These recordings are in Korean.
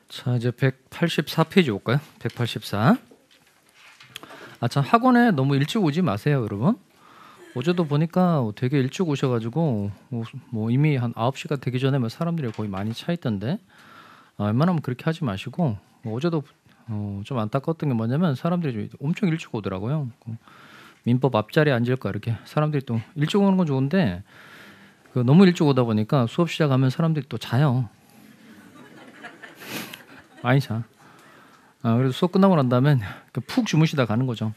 자, 이제 184페이지 올까요? 184. 참 학원에 너무 일찍 오지 마세요, 여러분. 어제도 보니까 되게 일찍 오셔가지고 뭐 이미 한 9시가 되기 전에 뭐 사람들이 거의 많이 차 있던데 웬만하면 그렇게 하지 마시고 어제도 좀 안타까웠던 게 뭐냐면 사람들이 좀 엄청 일찍 오더라고요. 민법 앞자리에 앉을 거 이렇게 사람들이 또 일찍 오는 건 좋은데 너무 일찍 오다 보니까 수업 시작하면 사람들이 또 자요. 많이 자. 그래서 수업 끝나고 난 다음에 푹 주무시다 가는 거죠.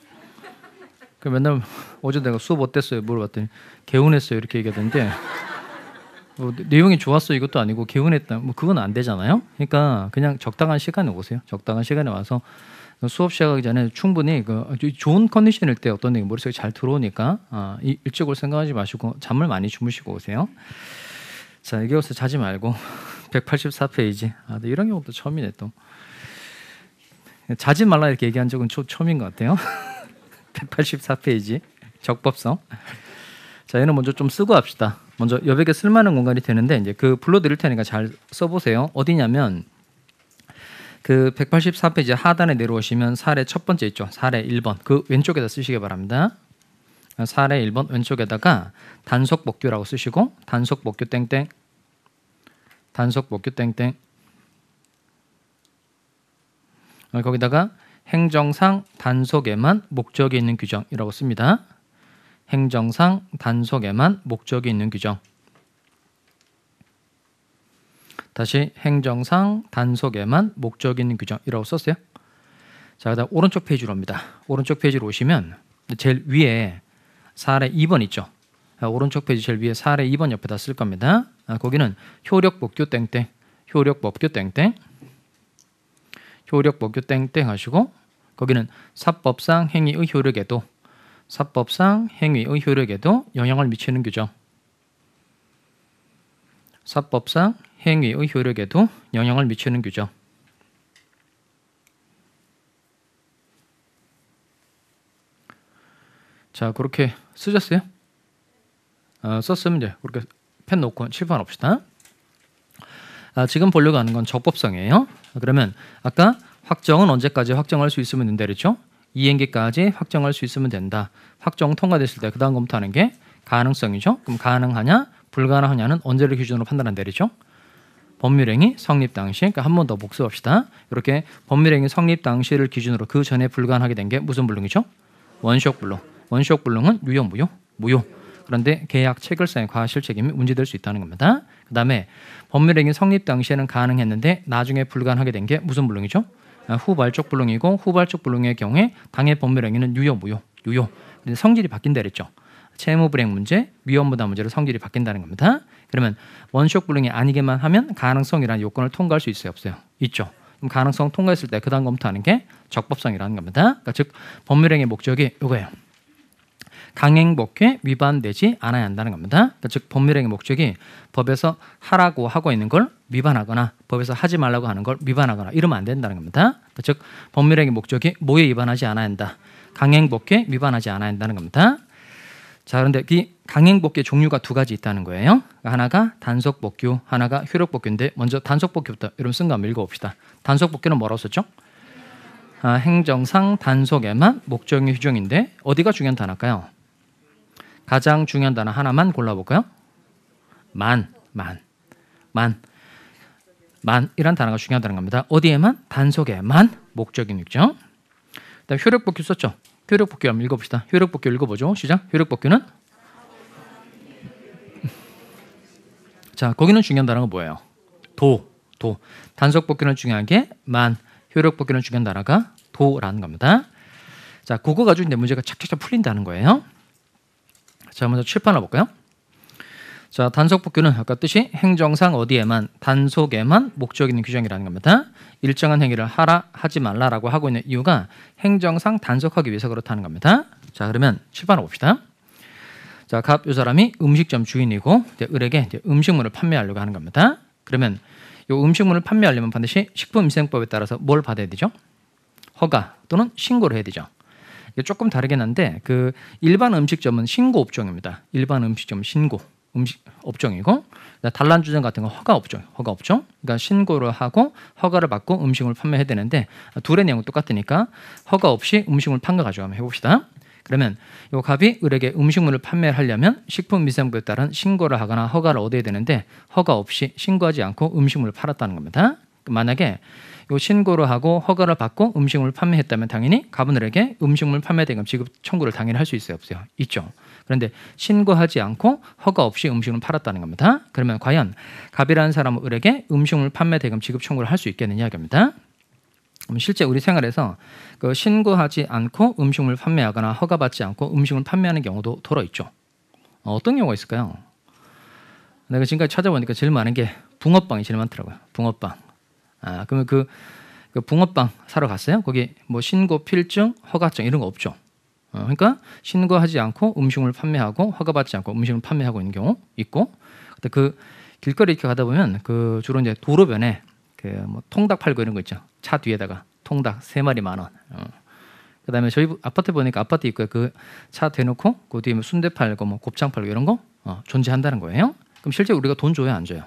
맨날 어제 내가 수업 어땠어요? 물어봤더니 개운했어요 이렇게 얘기하던데 내용이 좋았어 이것도 아니고 개운했다 뭐 그건 안 되잖아요. 그러니까 그냥 적당한 시간에 오세요. 적당한 시간에 와서 수업 시작하기 전에 충분히 좋은 컨디션일 때 어떤 얘기 머릿속에 잘 들어오니까 일찍 올 생각하지 마시고 잠을 많이 주무시고 오세요. 자, 여기 와서 자지 말고 184페이지. 이런 경우도 처음이네 또. 자지 말라 이렇게 얘기한 적은 처음인 것 같아요. 184페이지 적법성. 자, 얘는 먼저 좀 쓰고 합시다. 먼저 여백에 쓸만한 공간이 되는데 이제 불러드릴 테니까 잘 써보세요. 어디냐면 184페이지 하단에 내려오시면 사례 첫 번째 있죠. 사례 1번 그 왼쪽에다 쓰시기 바랍니다. 사례 1번 왼쪽에다가 단속복규라고 쓰시고 단속복규 땡땡 단속복규 땡땡 거기다가 행정상 단속에만 목적이 있는 규정이라고 씁니다. 행정상 단속에만 목적이 있는 규정. 다시 행정상 단속에만 목적이 있는 규정이라고 썼어요. 자, 그다음 오른쪽 페이지로 옵니다. 오른쪽 페이지로 오시면 제일 위에 사례 2번 있죠. 오른쪽 페이지 제일 위에 사례 2번 옆에다 쓸 겁니다. 거기는 효력법규 땡땡 효력법규 땡땡 효력법규 땡땡 하시고 거기는 사법상 행위의 효력에도 사법상 행위의 효력에도 영향을 미치는 규정. 사법상 행위의 효력에도 영향을 미치는 규정. 자, 그렇게 쓰셨어요? 썼으면 이제 그렇게 펜 놓고 칠판 옵시다. 지금 보려고 하는 건 적법성이에요. 그러면 아까 확정은 언제까지 확정할 수 있으면 된다 그랬죠? 이행기까지 확정할 수 있으면 된다. 확정 통과됐을 때 그 다음 검토하는 게 가능성이죠. 그럼 가능하냐 불가능하냐는 언제를 기준으로 판단한다 그랬죠? 법률행위 성립 당시. 그러니까 한 번 더 복습합시다. 이렇게 법률행위 성립 당시를 기준으로 그 전에 불가능하게 된 게 무슨 불능이죠? 원시효불능. 원시효불능은 유효 무효? 무효. 그런데 계약 체결상의 과실책임이 문제될 수 있다는 겁니다. 그 다음에 법률행위 성립 당시에는 가능했는데 나중에 불가능하게 된 게 무슨 불능이죠? 후발적 불능이고 후발적 불능의 경우에 당해 법률행위는 유효 무효? 유효. 근데 성질이 바뀐다 그랬죠. 채무불이행 문제, 위험부담 문제로 성질이 바뀐다는 겁니다. 그러면 원시효 불능이 아니게만 하면 가능성이라는 요건을 통과할 수 있어요 없어요? 있죠. 그럼 가능성 통과했을 때 그 다음 검토하는 게 적법성이라는 겁니다. 그러니까 즉 법률행위의 목적이 이거예요. 강행법규에 위반되지 않아야 한다는 겁니다. 그러니까 즉 법률행위 목적이 법에서 하라고 하고 있는 걸 위반하거나 법에서 하지 말라고 하는 걸 위반하거나 이러면 안 된다는 겁니다. 그러니까 즉 법률행위 목적이 뭐에 위반하지 않아야 한다. 강행법규에 위반하지 않아야 한다는 겁니다. 자, 그런데 이 강행법규의 종류가 두 가지 있다는 거예요. 하나가 단속법규, 하나가 효력법규인데 먼저 단속법규부터 여러분 쓴 거 한번 읽어봅시다. 단속법규는 뭐라고 썼죠? 행정상 단속에만 목적의 규정인데 어디가 중요한 단어일까요? 가장 중요한 단어 하나만 골라볼까요? 만이란 단어가 중요하다는 겁니다. 어디에만? 단속에만 목적인 규정. 그다음 효력법규 썼죠? 효력법규 한번 읽어봅시다. 효력법규 읽어보죠. 시작. 효력법규는 자, 거기는 중요한 단어가 뭐예요? 도. 단속법규는 중요한 게 만, 효력법규는 중요한 단어가 도라는 겁니다. 자, 그거 가지고 이제 문제가 착착착 풀린다는 거예요. 자, 먼저 칠판을 볼까요? 자, 단속법규는 아까 뜻이 행정상 어디에만 단속에만 목적 있는 규정이라는 겁니다. 일정한 행위를 하라 하지 말라라고 하고 있는 이유가 행정상 단속하기 위해서 그렇다는 겁니다. 자, 그러면 칠판을 봅시다. 자, 갑 이 사람이 음식점 주인이고 이제 을에게 이제 음식물을 판매하려고 하는 겁니다. 그러면 이 음식물을 판매하려면 반드시 식품위생법에 따라서 뭘 받아야 되죠? 허가 또는 신고를 해야 되죠. 이게 조금 다르긴 한데 일반 음식점은 신고 업종입니다. 일반 음식점은 신고 음식 업종이고 단란주점 같은 건 허가 없죠. 허가 없죠. 그러니까 신고를 하고 허가를 받고 음식물 판매해야 되는데 둘의 내용은 똑같으니까 허가 없이 음식물 판매 가지고 한번 해봅시다. 그러면 이 갑이 을에게 음식물을 판매하려면 식품위생부에 따른 신고를 하거나 허가를 얻어야 되는데 허가 없이 신고하지 않고 음식물을 팔았다는 겁니다. 만약에 이 신고를 하고 허가를 받고 음식물을 판매했다면 당연히 갑은 을에게 음식물 판매 대금 지급 청구를 당연히 할 수 있어요, 없어요? 있죠. 그런데 신고하지 않고 허가 없이 음식물을 팔았다는 겁니다. 그러면 과연 갑이라는 사람은 을에게 음식물 판매 대금 지급 청구를 할 수 있겠느냐 이겁니다. 그럼 실제 우리 생활에서 그 신고하지 않고 음식물 판매하거나 허가받지 않고 음식물 판매하는 경우도 들어 있죠. 어떤 경우가 있을까요? 내가 지금까지 찾아보니까 제일 많은 게 붕어빵이 제일 많더라고요. 붕어빵. 그러면 그 붕어빵 사러 갔어요? 거기 뭐 신고 필증, 허가증 이런 거 없죠. 그러니까 신고하지 않고 음식물 판매하고 허가받지 않고 음식물 판매하고 있는 경우 있고, 근데 그 길거리 이렇게 가다 보면 그 주로 이제 도로변에 그 뭐 통닭 팔고 이런 거 있죠. 차 뒤에다가 통닭 3마리 10,000원. 그다음에 저희 아파트 보니까 아파트 입구에 그 차 대놓고 그 뒤에 뭐 순대 팔고 뭐 곱창 팔고 이런 거 존재한다는 거예요. 그럼 실제 우리가 돈 줘요, 안 줘요?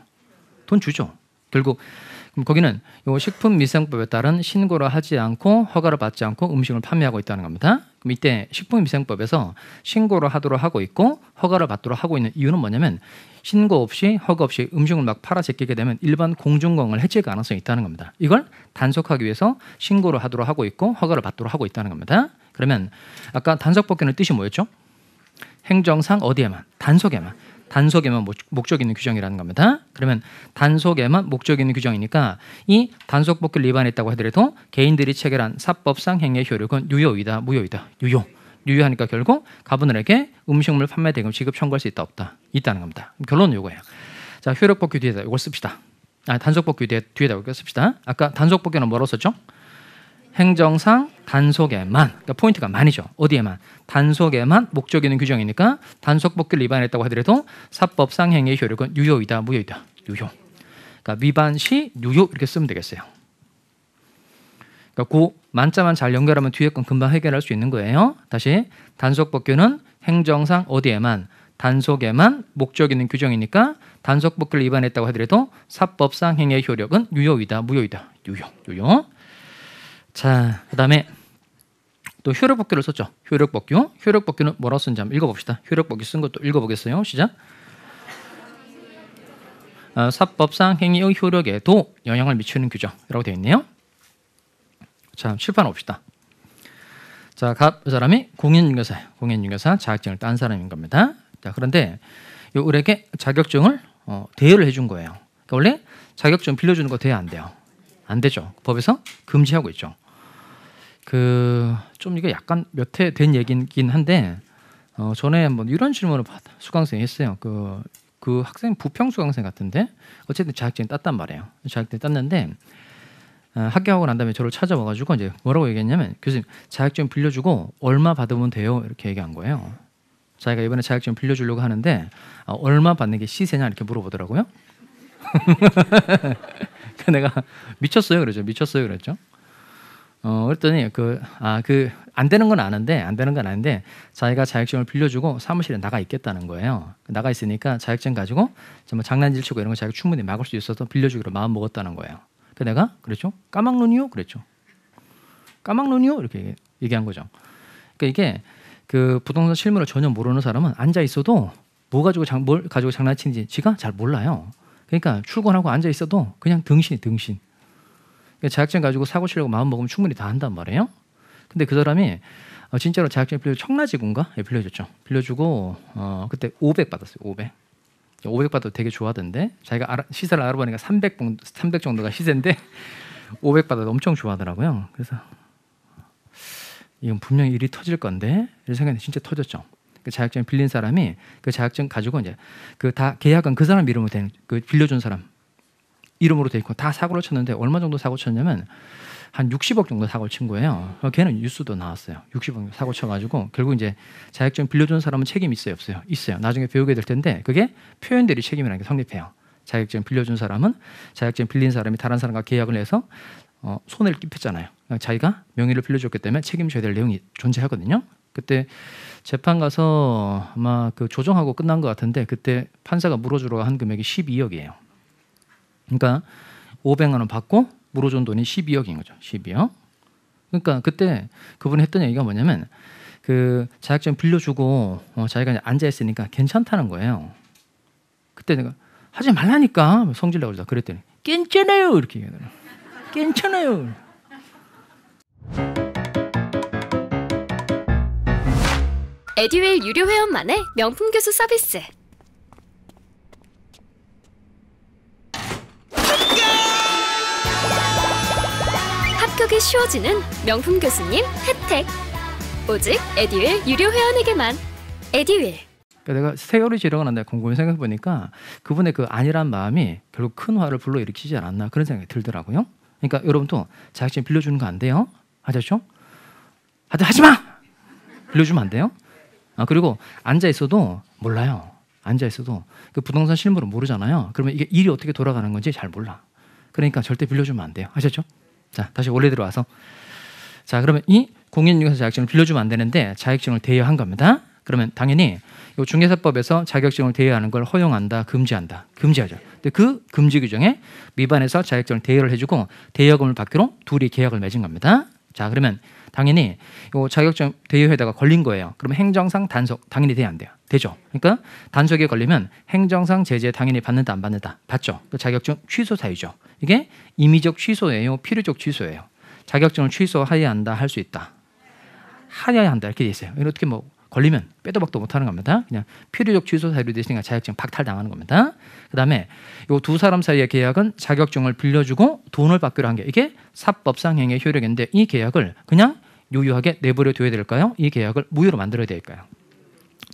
돈 주죠. 결국 그럼 거기는 요 식품위생법에 따른 신고를 하지 않고 허가를 받지 않고 음식을 판매하고 있다는 겁니다. 그럼 이때 식품위생법에서 신고를 하도록 하고 있고 허가를 받도록 하고 있는 이유는 뭐냐면 신고 없이 허가 없이 음식을 막 팔아 제끼게 되면 일반 공중공을 해칠 가능성이 있다는 겁니다. 이걸 단속하기 위해서 신고를 하도록 하고 있고 허가를 받도록 하고 있다는 겁니다. 그러면 아까 단속법규는 뜻이 뭐였죠? 행정상 어디에만? 단속에만 목적 있는 규정이라는 겁니다. 그러면 단속에만 목적 있는 규정이니까 이 단속법규를 위반했다고 하더라도 개인들이 체결한 사법상 행위의 효력은 유효이다, 무효이다. 유효하니까 결국 갑은을에게 음식물 판매 대금 지급 청구할 수 있다, 없다? 있다는 겁니다. 결론은 이거예요. 자, 효력법규 뒤에다 이걸 씁시다. 단속법규 뒤에다 이걸 씁시다. 아까 단속법규는 뭐라고 썼죠? 행정상 단속에만, 그러니까 포인트가 만이죠. 어디에만? 단속에만 목적 있는 규정이니까 단속법규를 위반했다고 하더라도 사법상 행위의 효력은 유효이다, 무효이다. 유효. 그러니까 위반 시 유효 이렇게 쓰면 되겠어요. 그러니까 그 만자만 잘 연결하면 뒤에 건 금방 해결할 수 있는 거예요. 다시 단속법규는 행정상 어디에만? 단속에만 목적 있는 규정이니까 단속법규를 위반했다고 하더라도 사법상 행위의 효력은 유효이다, 무효이다. 유효. 자, 그다음에 또 효력법규를 썼죠. 효력법규는 뭐라고 쓴지 한번 읽어봅시다. 효력법규 쓴 것도 읽어보겠어요. 시작. 사법상 행위의 효력에도 영향을 미치는 규정이라고 되어 있네요. 자, 칠판 봅시다. 자, 그 사람이 공인중개사 자격증을 딴 사람인 겁니다. 자, 그런데 요 을에게 자격증을 대여를 해준 거예요. 그러니까 원래 자격증 빌려주는 거 대여 안 돼요. 안 되죠. 법에서 금지하고 있죠. 좀 이게 약간 몇 해 된 얘기긴 한데 전에 한번 이런 질문을 수강생이 했어요. 그 학생 부평 수강생 같은데 어쨌든 자격증 땄단 말이에요. 자격증 땄는데 합격하고 난 다음에 저를 찾아와가지고 이제 뭐라고 얘기했냐면 교수님 자격증 빌려주고 얼마 받으면 돼요? 이렇게 얘기한 거예요. 자기가 이번에 자격증 빌려주려고 하는데 얼마 받는 게 시세냐 이렇게 물어보더라고요. 내가 미쳤어요 그랬죠. 그랬더니 안 되는 건 아는데 자기가 자격증을 빌려주고 사무실에 나가 있겠다는 거예요. 나가 있으니까 자격증 가지고 정말 장난질 치고 이런 거 자기가 충분히 막을 수 있어서 빌려주기로 마음 먹었다는 거예요. 그래서 내가 그랬죠. 까막눈이요? 그랬죠. 까막눈이요? 이렇게 얘기한 거죠. 그러니까 이게 그 부동산 실무를 전혀 모르는 사람은 앉아 있어도 뭘 가지고 장난치는지 지가 잘 몰라요. 그러니까 출근하고 앉아 있어도 그냥 등신. 자격증 가지고 사고 치려고 마음 먹으면 충분히 다 한단 말이에요. 근데 그 사람이 진짜로 자격증 청라지구인가? 빌려줬죠. 빌려주고 그때 500 받았어요. 500 받아도 되게 좋아하던데 자기가 시세를 알아보니까 300 정도가 시세인데 500 받아도 엄청 좋아하더라고요. 그래서 이건 분명히 일이 터질 건데 이런 생각이 진짜 터졌죠. 그 자격증 빌린 사람이 그 자격증 가지고 이제 그 다 계약은 그 사람 이름으로 된 그 빌려준 사람 이름으로 돼 있고 다 사고를 쳤는데 얼마 정도 사고 쳤냐면 한 60억 정도 사고를 친 거예요. 걔는 뉴스도 나왔어요. 60억 사고 쳐가지고 결국 이제 자격증 빌려준 사람은 책임이 있어요, 없어요? 있어요. 나중에 배우게 될 텐데 그게 표현대리 책임이라는 게 성립해요. 자격증 빌려준 사람은 자격증 빌린 사람이 다른 사람과 계약을 해서 손해를 끼쳤잖아요. 자기가 명의를 빌려줬기 때문에 책임져야 될 내용이 존재하거든요. 그때 재판 가서 아마 그 조정하고 끝난 것 같은데 그때 판사가 물어주러 한 금액이 12억이에요. 그러니까 500만 원 받고 물어준 돈이 12억인 거죠. 12억. 그러니까 그때 그분이 했던 얘기가 뭐냐면 그 자격증 빌려주고 자기가 앉아 있으니까 괜찮다는 거예요. 그때 내가 하지 말라니까 성질 내고 그랬더니 괜찮아요 이렇게 얘기하더라고요. 괜찮아요. 에듀윌 유료 회원만의 명품 교수 서비스. 합격이 쉬워지는 명품 교수님 혜택. 오직 에듀윌 유료 회원에게만. 에듀윌. 그러니까 내가 세월이 지나고 난 다음에 곰곰이 생각해 보니까 그분의 그 안일한 마음이 결국 큰 화를 불러일으키지 않았나 그런 생각이 들더라고요. 그러니까 여러분도 자격증 빌려주는 거 안 돼요? 아셨죠? 하지 마! 빌려주면 안 돼요? 그리고 앉아 있어도 몰라요. 앉아 있어도 그 부동산 실물을 모르잖아요. 그러면 이게 일이 어떻게 돌아가는 건지 잘 몰라. 그러니까 절대 빌려주면 안 돼요. 아셨죠? 자, 다시 원래 들어와서. 자, 그러면 이 공인중개사 자격증을 빌려주면 안 되는데 자격증을 대여한 겁니다. 그러면 당연히 이 중개사법에서 자격증을 대여하는 걸 허용한다, 금지한다. 금지하죠. 근데 그 금지 규정에 위반해서 자격증을 대여를 해주고 대여금을 받기로 둘이 계약을 맺은 겁니다. 자, 그러면 당연히 이 자격증 대여에다가 걸린 거예요. 그러면 행정상 단속 당연히 돼야 안 돼요. 되죠. 그러니까 단속에 걸리면 행정상 제재 당연히 받는다 안 받는다. 받죠. 그 자격증 취소 사유죠. 이게 임의적 취소예요, 필요적 취소예요. 자격증을 취소해야 한다, 할 수 있다. 하여야 한다 이렇게 돼 있어요. 이거 어떻게 뭐 걸리면 빼도 박도 못하는 겁니다. 그냥 필요적 취소 사유로 돼 있으니까 자격증 박탈당하는 겁니다. 그다음에 이 두 사람 사이의 계약은 자격증을 빌려주고 돈을 받기로 한 게 이게 사법상 행위의 효력인데 이 계약을 그냥 유효하게 내버려 둬야 될까요? 이 계약을 무효로 만들어야 될까요?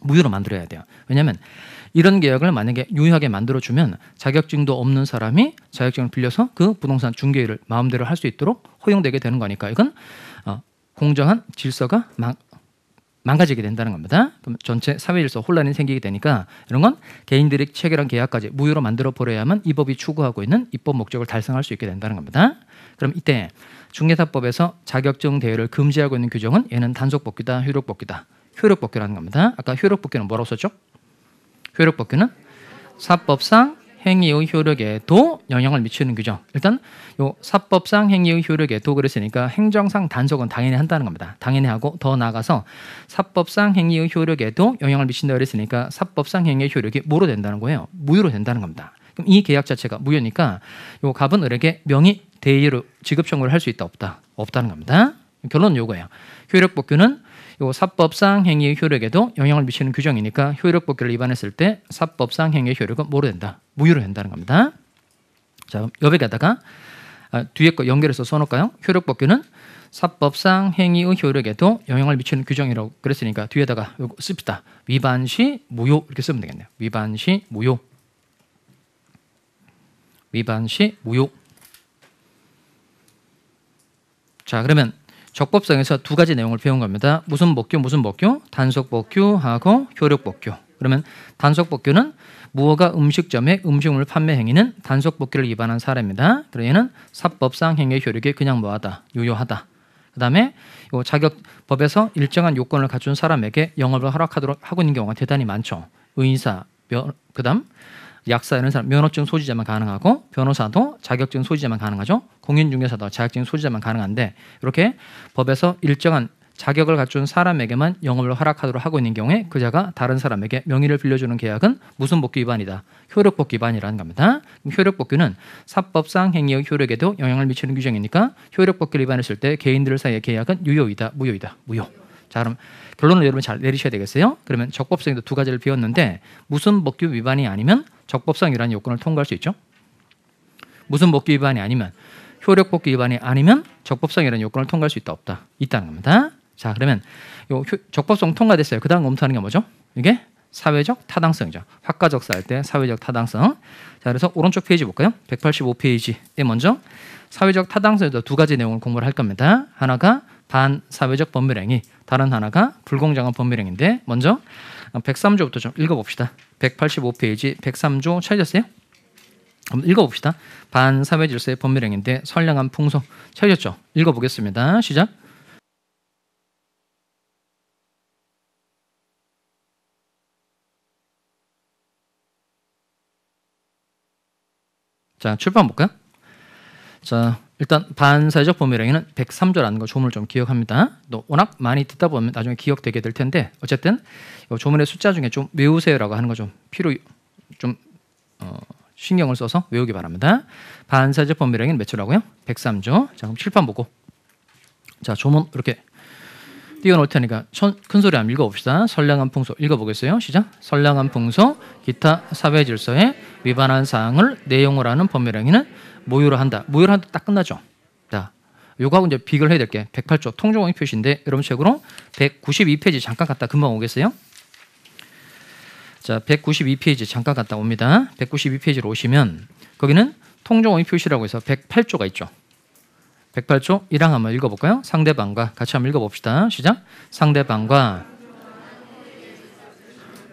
무효로 만들어야 돼요. 왜냐하면 이런 계약을 만약에 유효하게 만들어주면 자격증도 없는 사람이 자격증을 빌려서 그 부동산 중개를 마음대로 할 수 있도록 허용되게 되는 거니까 이건 공정한 질서가 망가지게 된다는 겁니다. 그럼 전체 사회 질서 혼란이 생기게 되니까 이런 건 개인들이 체결한 계약까지 무효로 만들어 버려야만 이 법이 추구하고 있는 입법 목적을 달성할 수 있게 된다는 겁니다. 그럼 이때 중개사법에서 자격증 대여를 금지하고 있는 규정은 얘는 단속법규다, 효력법규다. 효력법규라는 겁니다. 아까 효력법규는 뭐라고 썼죠? 효력법규는 사법상 행위의 효력에도 영향을 미치는 규정. 일단 요 사법상 행위의 효력에도 그랬으니까 행정상 단속은 당연히 한다는 겁니다. 당연히 하고 더 나아가서 사법상 행위의 효력에도 영향을 미친다 그랬으니까 사법상 행위의 효력이 뭐로 된다는 거예요? 무효로 된다는 겁니다. 그럼 이 계약 자체가 무효니까 요 갑은 을에게 명의 대여로 지급 청구를 할 수 있다 없다? 없다는 겁니다. 결론은 요거예요. 효력법규는 요 사법상 행위의 효력에도 영향을 미치는 규정이니까 효력법규를 위반했을 때 사법상 행위의 효력은 뭐로 된다? 무효로 된다는 겁니다. 자, 여백에다가 뒤에 거 연결해서 써놓을까요? 효력법규는 사법상 행위의 효력에도 영향을 미치는 규정이라고 그랬으니까 뒤에다가 요거 씁시다. 위반 시 무효 이렇게 쓰면 되겠네요. 위반 시 무효. 위반 시 무효. 자, 그러면 적법성에서 두 가지 내용을 배운 겁니다. 무슨 법규? 단속법규하고 효력법규. 그러면 단속법규는 무허가 음식점의 음식물 판매 행위는 단속법규를 위반한 사례입니다. 그래서 얘는 사법상 행위의 효력이 그냥 뭐하다? 유효하다. 그 다음에 자격법에서 일정한 요건을 갖춘 사람에게 영업을 허락하도록 하고 있는 경우가 대단히 많죠. 의사, 그 다음 약사 이런 사람 면허증 소지자만 가능하고 변호사도 자격증 소지자만 가능하죠. 공인중개사도 자격증 소지자만 가능한데 이렇게 법에서 일정한 자격을 갖춘 사람에게만 영업을 허락하도록 하고 있는 경우에 그자가 다른 사람에게 명의를 빌려주는 계약은 무슨 법규 위반이다? 효력법규 위반이라는 겁니다. 효력법규는 사법상 행위의 효력에도 영향을 미치는 규정이니까 효력법규를 위반했을 때 개인들 사이의 계약은 유효이다, 무효이다, 무효. 자, 그럼 결론을 여러분 잘 내리셔야 되겠어요? 그러면 적법성에도 두 가지를 배웠는데 무슨 법규 위반이 아니면 적법성이라는 요건을 통과할 수 있죠? 무슨 법규 위반이 아니면 효력법규 위반이 아니면 적법성이라는 요건을 통과할 수 있다 없다? 있다는 겁니다. 자, 그러면 요 적법성 통과됐어요. 그 다음 검토하는 게 뭐죠? 이게 사회적 타당성이죠. 학과적사 할 때 사회적 타당성. 자, 그래서 오른쪽 페이지 볼까요? 185페이지에 먼저 사회적 타당성에도 두 가지 내용을 공부를 할 겁니다. 하나가 반사회적 법률행위, 다른 하나가 불공정한 법률행위인데 먼저 103조부터 좀 읽어봅시다. 185페이지 103조 찾으셨어요? 한번 읽어봅시다. 반사회질서의 법률행위인데 선량한 풍속 찾으셨죠? 읽어보겠습니다. 시작. 자, 출판 볼까요? 자, 일단 반사회적 법률행위는 103조라는 거 조문을 좀 기억합니다. 또 워낙 많이 듣다 보면 나중에 기억되게 될 텐데 어쨌든 이 조문의 숫자 중에 좀 외우세요라고 하는 거 좀 신경을 써서 외우기 바랍니다. 반사회적 법률행위는 몇 조라고요? 103조. 자, 그럼 칠판 보고 자, 조문 이렇게 띄워놓을 테니까 큰 소리 한번 읽어봅시다. 선량한 풍소 읽어보겠어요. 시작. 선량한 풍소 기타 사회 질서에 위반한 사항을 내용으로 하는 법률행위는 무효로 한다. 무효로 한다 딱 끝나죠. 자, 요거하고 이제 비교를 해야 될 게 108조 통정호의 표시인데 여러분 책으로 192페이지 잠깐 갔다 금방 오겠어요. 자, 192페이지 잠깐 갔다 옵니다. 192페이지로 오시면 거기는 통정호의 표시라고 해서 108조가 있죠. 108조 1항 한번 읽어볼까요? 상대방과 같이 한번 읽어봅시다. 시작. 상대방과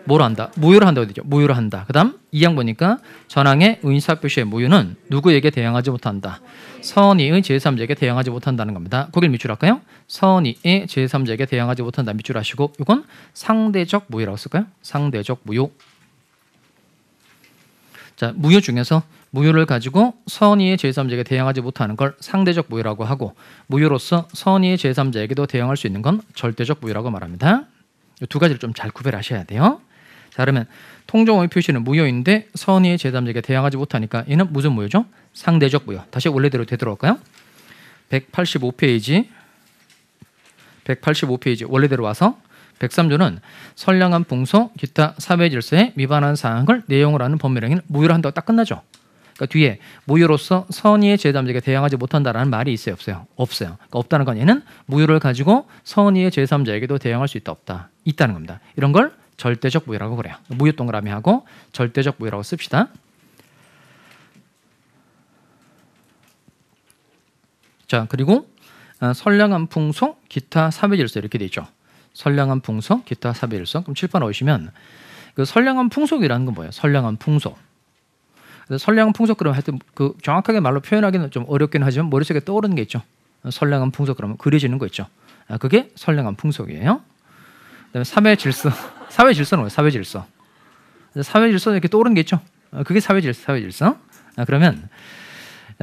뭐로 한다? 무효로 한다고 되죠. 무효로 한다. 그 다음 2항 보니까 전항의 의사표시의 무효는 누구에게 대항하지 못한다. 선의의 제3자에게 대항하지 못한다는 겁니다. 거길 밑줄 할까요? 선의의 제3자에게 대항하지 못한다 밑줄 하시고 이건 상대적 무효라고 쓸까요? 상대적 무효. 자, 무효 중에서 무효를 가지고 선의의 제3자에게 대항하지 못하는 걸 상대적 무효라고 하고 무효로서 선의의 제3자에게도 대항할 수 있는 건 절대적 무효라고 말합니다. 이 두 가지를 좀 잘 구별하셔야 돼요. 자, 그러면 통정호의 표시는 무효인데 선의의 제3자에게 대항하지 못하니까 얘는 무슨 무효죠? 상대적 무효. 다시 원래대로 되돌아올까요? 185페이지 원래대로 와서 103조는 선량한 풍소 기타 사회 질서에 위반한 사항을 내용으로 하는 법률행위는 무효로 한다고 딱 끝나죠. 그러니까 뒤에 무효로서 선의의 제3자에게 대항하지 못한다라는 말이 있어요, 없어요? 없어요. 그러니까 없다는 건 얘는 무효를 가지고 선의의 제3자에게도 대항할 수 있다, 없다, 있다는 겁니다. 이런 걸 절대적 무효라고 그래요. 무효 동그라미 하고 절대적 무효라고 씁시다. 자, 그리고 선량한 풍소 기타 사회 질서 이렇게 돼 있죠. 선량한 풍소 기타 사회 질서. 그럼 칠판 오시면 그 선량한 풍속이라는 건 뭐예요? 선량한 풍속. 선량한 풍속 그러면 하여튼 그 정확하게 말로 표현하기는 좀 어렵긴 하지만 머릿속에 떠오르는 게 있죠. 선량한 풍속 그러면 그려지는 거 있죠. 그게 선량한 풍속이에요. 그다음에 사회 질서. 사회 질서는 뭐예요? 사회 질서. 사회 질서 이렇게 떠오르는 게 있죠. 그게 사회 질서. 그러면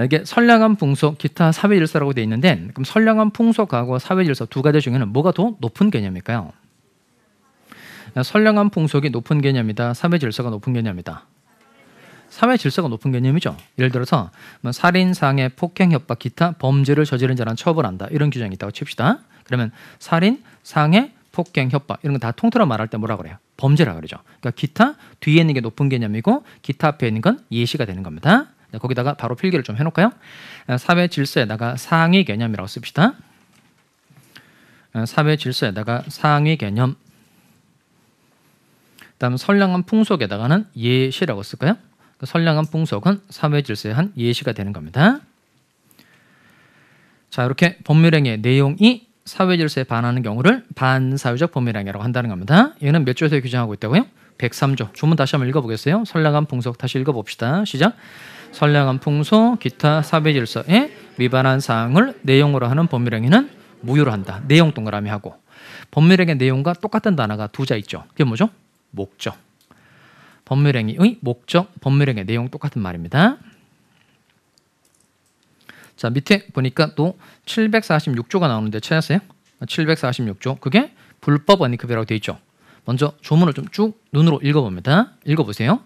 이게 선량한 풍속 기타 사회 질서라고 돼 있는데 그럼 선량한 풍속하고 사회 질서 두 가지 중에는 뭐가 더 높은 개념일까요? 선량한 풍속이 높은 개념이다. 사회 질서가 높은 개념이다. 사회 질서가 높은 개념이죠. 예를 들어서 살인, 상해, 폭행, 협박, 기타 범죄를 저지른 자는 처벌한다. 이런 규정이 있다고 칩시다. 그러면 살인, 상해, 폭행, 협박 이런 거 다 통틀어 말할 때 뭐라 그래요? 범죄라 그러죠. 그러니까 기타 뒤에 있는 게 높은 개념이고 기타 앞에 있는 건 예시가 되는 겁니다. 거기다가 바로 필기를 좀 해놓을까요? 사회 질서에다가 상위 개념이라고 씁시다. 사회 질서에다가 상위 개념. 그다음 선량한 풍속에다가는 예시라고 쓸까요? 선량한 풍속은 사회 질서의 한 예시가 되는 겁니다. 자, 이렇게 법률행위의 내용이 사회 질서에 반하는 경우를 반사회적 법률행위라고 한다는 겁니다. 얘는 몇 조에서 규정하고 있다고요? 103조. 조문 다시 한번 읽어보겠어요? 선량한 풍속 다시 읽어봅시다. 시작. 선량한 풍속 기타 사회 질서에 위반한 사항을 내용으로 하는 법률행위는 무효로 한다. 내용 동그라미 하고 법률행위 내용과 똑같은 단어가 두 자 있죠. 그게 뭐죠? 목적. 법률행위의 목적, 법률행위 내용 똑같은 말입니다. 자, 밑에 보니까 또 746조가 나오는데 찾았어요? 746조. 그게 불법 언행급여라고 되어 있죠. 먼저 조문을 좀 쭉 눈으로 읽어봅니다. 읽어보세요.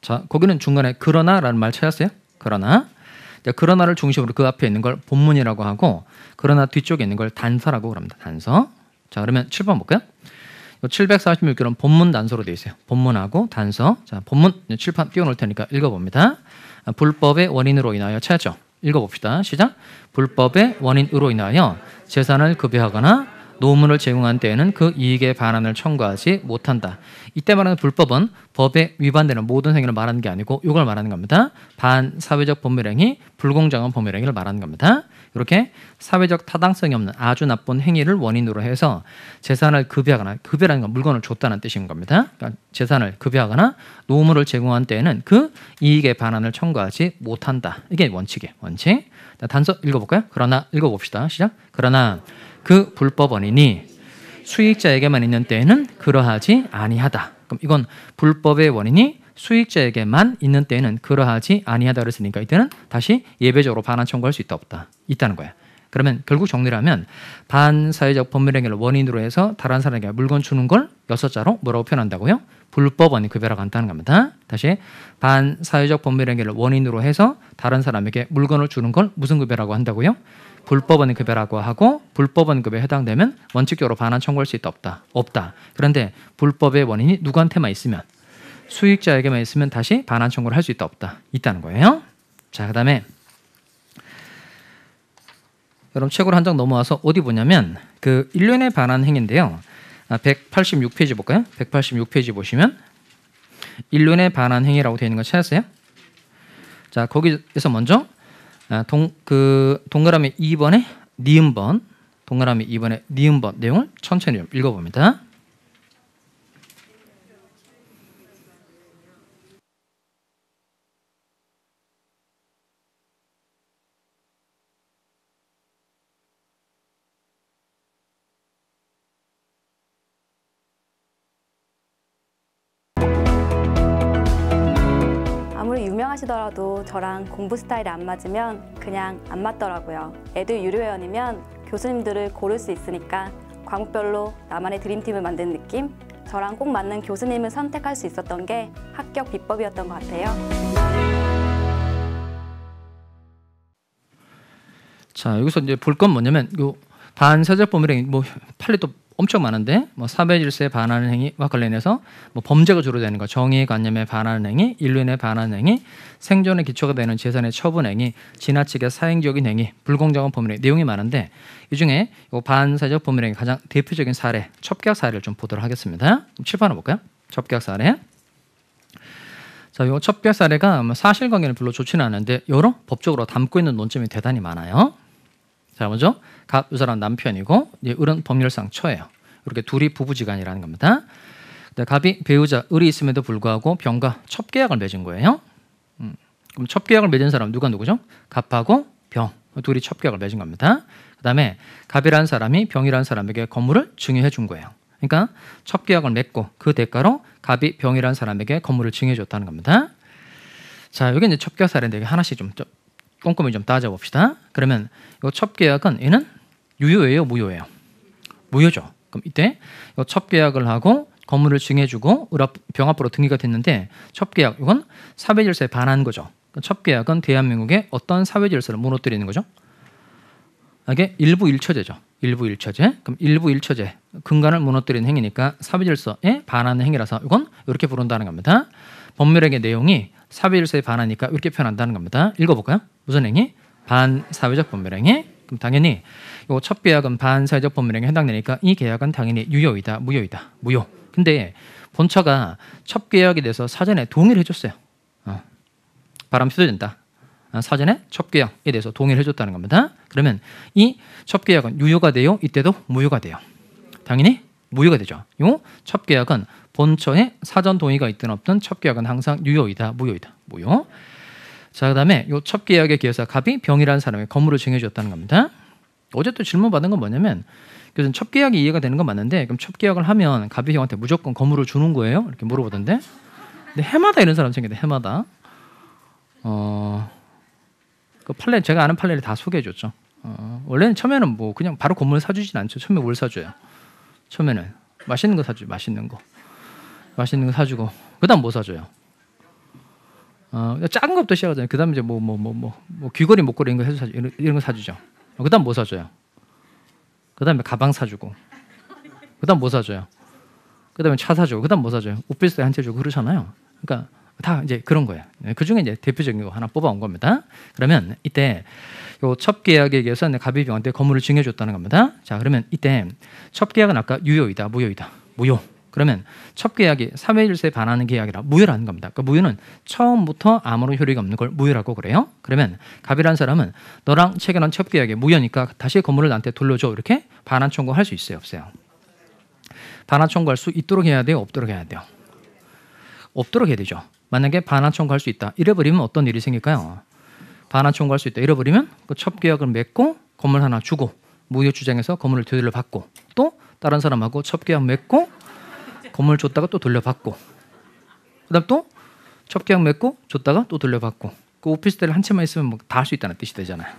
자, 거기는 중간에 그러나라는 말 찾았어요? 그러나. 자, 그러나를 중심으로 그 앞에 있는 걸 본문이라고 하고 그러나 뒤쪽에 있는 걸 단서라고 그럽니다. 단서. 자, 그러면 7번 볼까요? 746조는 본문 단서로 되어 있어요. 본문하고 단서. 자, 본문 칠판 띄워놓을 테니까 읽어봅니다. 불법의 원인으로 인하여 찾았죠? 읽어봅시다. 시작. 불법의 원인으로 인하여 재산을 급여하거나 노무를 제공한 때에는 그 이익의 반환을 청구하지 못한다. 이때 말하는 불법은 법에 위반되는 모든 행위를 말하는 게 아니고 이걸 말하는 겁니다. 반사회적 법률행위, 불공정한 법률행위를 말하는 겁니다. 이렇게 사회적 타당성이 없는 아주 나쁜 행위를 원인으로 해서 재산을 급여하거나, 급여라는 건 물건을 줬다는 뜻인 겁니다. 그러니까 재산을 급여하거나 노무를 제공한 때에는 그 이익의 반환을 청구하지 못한다. 이게 원칙이에요. 원칙. 단서 읽어볼까요? 그러나 읽어봅시다. 시작. 그러나 그 불법 원인이 수익자에게만 있는 때에는 그러하지 아니하다. 그럼 이건 불법의 원인이 수익자에게만 있는 때에는 그러하지 아니하다 그랬으니까 이때는 다시 예외적으로 반환 청구할 수 있다 없다. 있다는 거야. 그러면 결국 정리를 하면 반사회적 법률행위를 원인으로 해서 다른 사람에게 물건 주는 걸 6자로 뭐라고 표현한다고요? 불법 원인 급여라고 한다는 겁니다. 다시 반사회적 법률행위를 원인으로 해서 다른 사람에게 물건을 주는 걸 무슨 급여라고 한다고요? 불법 원인 급여라고 하고 불법 원인 급여에 해당되면 원칙적으로 반환 청구할 수 있다 없다? 없다. 그런데 불법의 원인이 누구한테만 있으면 수익자에게만 있으면 다시 반환 청구를 할 수 있다 없다? 있다는 거예요. 자, 그다음에 여러분 책으로 한 장 넘어와서 어디 보냐면 그 일련의 반환 행위인데요. 186페이지 볼까요? 186페이지 보시면 일련의 반환 행위라고 되어 있는 거 찾았어요? 자, 거기에서 먼저 동그라미 2번에 니은번, 동그라미 2번에 니은번 내용을 천천히 좀 읽어봅니다. 아무리 유명하시더라도 저랑 공부 스타일이 안 맞으면 그냥 안 맞더라고요. 에듀 유료회원이면 교수님들을 고를 수 있으니까 과목별로 나만의 드림팀을 만든 느낌? 저랑 꼭 맞는 교수님을 선택할 수 있었던 게 합격 비법이었던 것 같아요. 자, 여기서 이제 볼 건 뭐냐면 요 반사회적 법률행위 뭐 판례도 엄청 많은데 뭐 사회질서에 반하는 행위와 관련해서 뭐 범죄가 주로 되는 거, 정의관념에 반하는 행위, 인륜에 반하는 행위, 생존의 기초가 되는 재산의 처분 행위, 지나치게 사행적인 행위, 불공정한 법률 행위 내용이 많은데 이 중에 이 반사회적 법률 행위 가장 대표적인 사례, 첩계약 사례를 좀 보도록 하겠습니다. 칠판을 볼까요? 첩계약 사례. 자, 이 첩계약 사례가 사실관계는 별로 좋지는 않은데 여러 법적으로 담고 있는 논점이 대단히 많아요. 자, 먼저 갑, 이 사람 남편이고 이제 을은 법률상 처예요. 이렇게 둘이 부부지간이라는 겁니다. 갑이 배우자 을이 있음에도 불구하고 병과 첩계약을 맺은 거예요. 그럼 첩계약을 맺은 사람 누구죠? 갑하고 병 둘이 첩계약을 맺은 겁니다. 그다음에 갑이라는 사람이 병이라는 사람에게 건물을 증여해 준 거예요. 그러니까 첩계약을 맺고 그 대가로 갑이 병이라는 사람에게 건물을 증여해 줬다는 겁니다. 자, 여기 이제 첩계약 사례인데 하나씩 좀 꼼꼼히 좀 따져봅시다. 그러면 이 첩계약은 얘는 유효예요, 무효예요? 무효죠. 그럼 이때 이 첩계약을 하고 건물을 증여해주고 병 앞으로 등기가 됐는데 첩계약 이건 사회질서에 반한 거죠. 첩계약은 대한민국의 어떤 사회질서를 무너뜨리는 거죠? 이게 일부 일처제죠. 일부 일처제. 그럼 일부 일처제 근간을 무너뜨리는 행위니까 사회질서에 반하는 행위라서 이건 이렇게 부른다는 겁니다. 법률행위 내용이 사회질서에 반하니까 이렇게 표현한다는 겁니다. 읽어볼까요? 무슨 행위? 반사회적 법률행위. 그럼 당연히 이 첩계약은 반사회적 법률행위에 해당되니까 이 계약은 당연히 유효이다, 무효이다, 무효. 근데 본처가 첩계약에 대해서 사전에 동의를 해줬어요. 바람 피도 된다. 사전에 첩계약에 대해서 동의를 해줬다는 겁니다. 그러면 이 첩계약은 유효가 돼요? 이때도 무효가 돼요? 당연히 무효가 되죠. 이 첩계약은 본처의 사전 동의가 있든 없든 첩계약은 항상 유효이다, 무효이다, 무효. 자, 그다음에 이 첩계약에 기해서 갑이 병이라는 사람의 건물을 증여해줬다는 겁니다. 어제 또 질문 받은 건 뭐냐면 그래서 첩계약이 이해가 되는 건 맞는데 그럼 첩계약을 하면 갑이 형한테 무조건 건물을 주는 거예요? 이렇게 물어보던데. 근데 해마다 이런 사람 생기대. 해마다. 그 판례 제가 아는 판례를 다 소개해줬죠. 원래는 처음에는 뭐 그냥 바로 건물 사주진 않죠. 처음에 뭘 사줘요? 처음에는 맛있는 거 사줘요. 맛있는 거 사주고 그다음 뭐 사줘요? 작은 것부터 시작하잖아요. 그다음 이제 뭐 귀걸이 목걸이 이런 거 사주죠. 그다음 뭐 사줘요? 그다음에 가방 사주고 그다음 뭐 사줘요? 그다음에 차 사주고 그다음 뭐 사줘요? 옷 비싸게 한 채 주고 그러잖아요. 그러니까 다 이제 그런 거예요. 그 중에 이제 대표적인 거 하나 뽑아온 겁니다. 그러면 이때 요 첩계약에 의해서 갑이 병한테 건물을 증여줬다는 겁니다. 자, 그러면 이때 첩계약은 아까 유효이다, 무효이다, 무효. 그러면 첫 계약이 사회 질서에 반하는 계약이라 무효라는 겁니다. 그러니까 무효는 처음부터 아무런 효력이 없는 걸 무효라고 그래요. 그러면 갑이라는 사람은 너랑 체결한 첫 계약이 무효니까 다시 건물을 나한테 돌려줘 이렇게 반환 청구할 수 있어요, 없어요? 반환 청구할 수 있도록 해야 돼요, 없도록 해야 돼요? 없도록 해야 되죠. 만약에 반환 청구할 수 있다 잃어버리면 어떤 일이 생길까요? 반환 청구할 수 있다 잃어버리면 그 첫 계약을 맺고 건물 하나 주고 무효 주장해서 건물을 되돌려받고 또 다른 사람하고 첫 계약 맺고 건물 줬다가 또 돌려받고 그다음 또 첫 계약 맺고 줬다가 또 돌려받고 그 오피스텔 한 채만 있으면 뭐 다 할 수 있다는 뜻이 되잖아요.